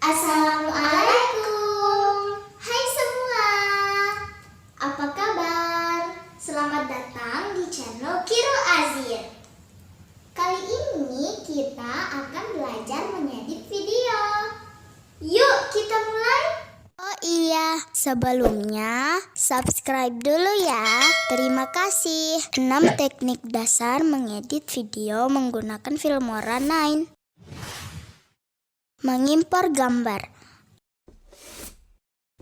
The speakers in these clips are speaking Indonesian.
Assalamualaikum. Hai semua. Apa kabar? Selamat datang di channel Kiro Azir. Kali ini kita akan belajar mengedit video. Yuk kita mulai. Oh iya, sebelumnya subscribe dulu ya. Terima kasih. 6 teknik dasar mengedit video menggunakan Filmora 9. Mengimpor gambar.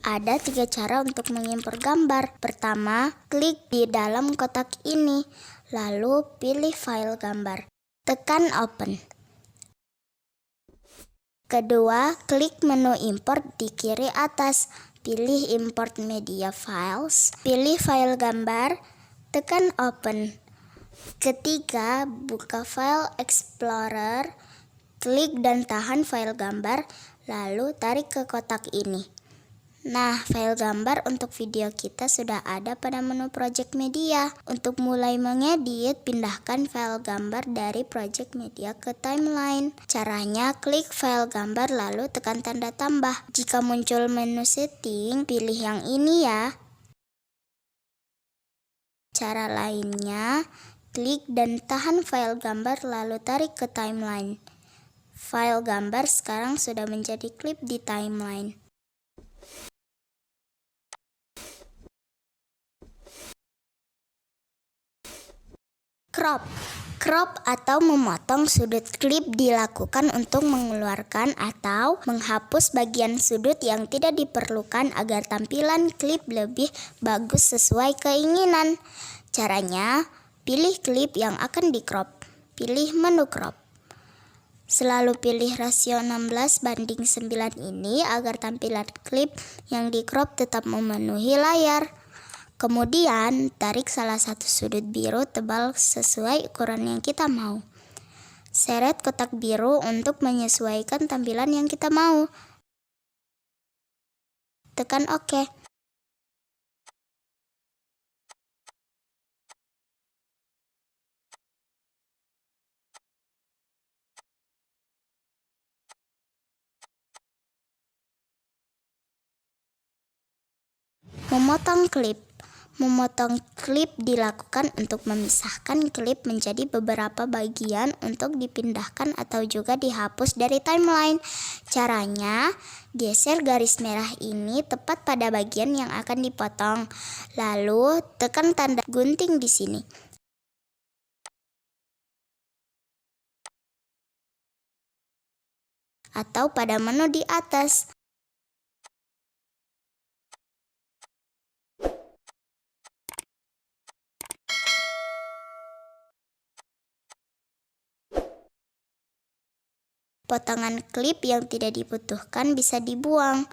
Ada 3 cara untuk mengimpor gambar. Pertama, klik di dalam kotak ini, lalu pilih file gambar. Tekan open. Kedua, klik menu import di kiri atas. Pilih import media files. Pilih file gambar, tekan open. Ketiga, buka file explorer. Klik dan tahan file gambar, lalu tarik ke kotak ini. Nah, file gambar untuk video kita sudah ada pada menu project media. Untuk mulai mengedit, pindahkan file gambar dari project media ke timeline. Caranya, klik file gambar lalu tekan tanda tambah. Jika muncul menu setting, pilih yang ini ya. Cara lainnya, klik dan tahan file gambar lalu tarik ke timeline. File gambar sekarang sudah menjadi klip di timeline. Crop atau memotong sudut klip dilakukan untuk mengeluarkan atau menghapus bagian sudut yang tidak diperlukan agar tampilan klip lebih bagus sesuai keinginan. Caranya, pilih klip yang akan di-crop. Pilih menu crop. Selalu pilih rasio 16:9 ini agar tampilan klip yang di-crop tetap memenuhi layar. Kemudian, tarik salah satu sudut biru tebal sesuai ukuran yang kita mau. Seret kotak biru untuk menyesuaikan tampilan yang kita mau. Tekan OK. Memotong klip. Memotong klip dilakukan untuk memisahkan klip menjadi beberapa bagian untuk dipindahkan atau juga dihapus dari timeline. Caranya, geser garis merah ini tepat pada bagian yang akan dipotong. Lalu, tekan tanda gunting di sini. Atau pada menu di atas. Potongan klip yang tidak dibutuhkan bisa dibuang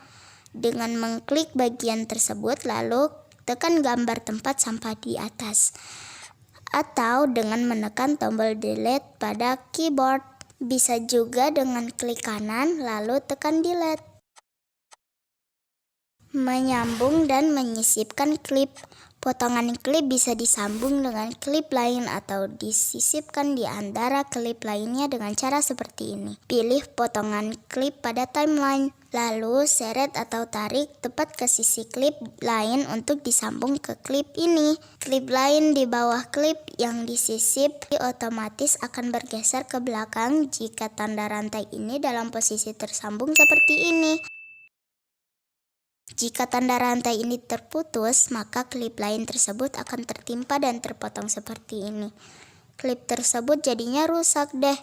dengan mengklik bagian tersebut lalu tekan gambar tempat sampah di atas atau dengan menekan tombol delete pada keyboard. Bisa juga dengan klik kanan lalu tekan delete. Menyambung dan menyisipkan klip. Potongan klip bisa disambung dengan klip lain atau disisipkan di antara klip lainnya dengan cara seperti ini. Pilih potongan klip pada timeline, lalu seret atau tarik tepat ke sisi klip lain untuk disambung ke klip ini. Klip lain di bawah klip yang disisip otomatis akan bergeser ke belakang jika tanda rantai ini dalam posisi tersambung seperti ini. Jika tanda rantai ini terputus, maka klip lain tersebut akan tertimpa dan terpotong seperti ini. Klip tersebut jadinya rusak deh.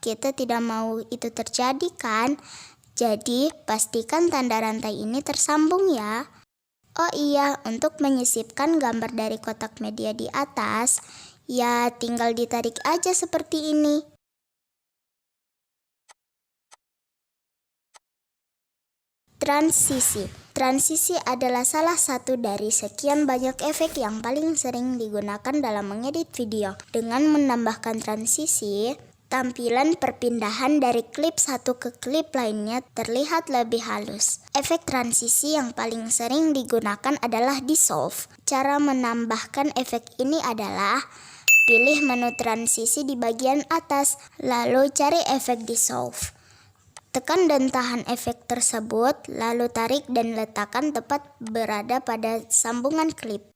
Kita tidak mau itu terjadi kan? Jadi, pastikan tanda rantai ini tersambung ya. Oh iya, untuk menyisipkan gambar dari kotak media di atas, ya tinggal ditarik aja seperti ini. Transisi adalah salah satu dari sekian banyak efek yang paling sering digunakan dalam mengedit video. Dengan menambahkan transisi, tampilan perpindahan dari klip satu ke klip lainnya terlihat lebih halus. Efek transisi yang paling sering digunakan adalah dissolve. Cara menambahkan efek ini adalah pilih menu transisi di bagian atas, lalu cari efek dissolve. Tekan dan tahan efek tersebut, lalu tarik dan letakkan tepat berada pada sambungan klip.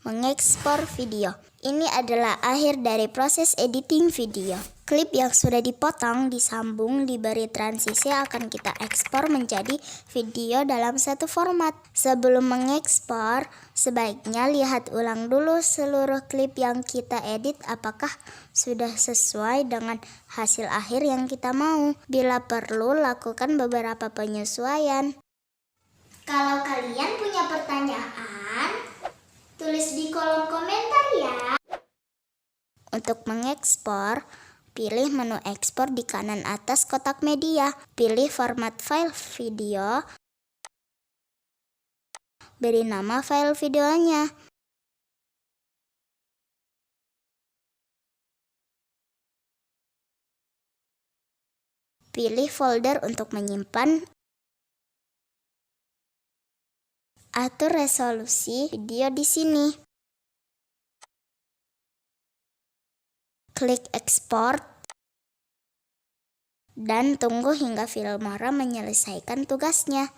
Mengekspor video. Ini adalah akhir dari proses editing video. Klip yang sudah dipotong, disambung, diberi transisi akan kita ekspor menjadi video dalam satu format. Sebelum mengekspor, sebaiknya lihat ulang dulu seluruh klip yang kita edit apakah sudah sesuai dengan hasil akhir yang kita mau. Bila perlu, lakukan beberapa penyesuaian. Kalau kalian punya pertanyaan, tulis di kolom komentar ya. Untuk mengekspor, pilih menu ekspor di kanan atas kotak media. Pilih format file video. Beri nama file videonya. Pilih folder untuk menyimpan. Atur resolusi video di sini. Klik ekspor dan tunggu hingga Filmora menyelesaikan tugasnya.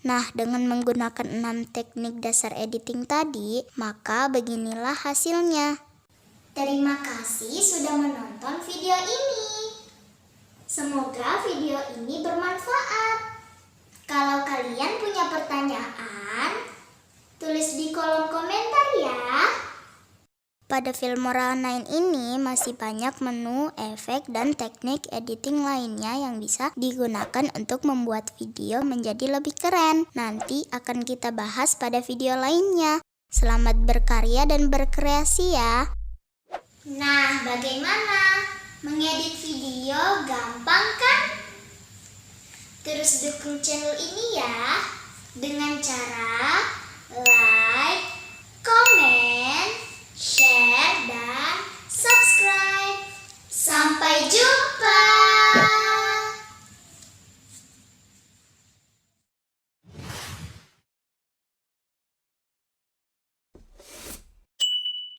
Nah, dengan menggunakan 6 teknik dasar editing tadi, maka beginilah hasilnya. Terima kasih sudah menonton video ini. Semoga video ini bermanfaat. Kalau kalian punya pertanyaan, tulis di kolom komentar ya. Pada Filmora Online ini masih banyak menu, efek, dan teknik editing lainnya yang bisa digunakan untuk membuat video menjadi lebih keren. Nanti akan kita bahas pada video lainnya. Selamat berkarya dan berkreasi ya. Nah, bagaimana? Mengedit video gampang kan? Terus dukung channel ini ya dengan cara like,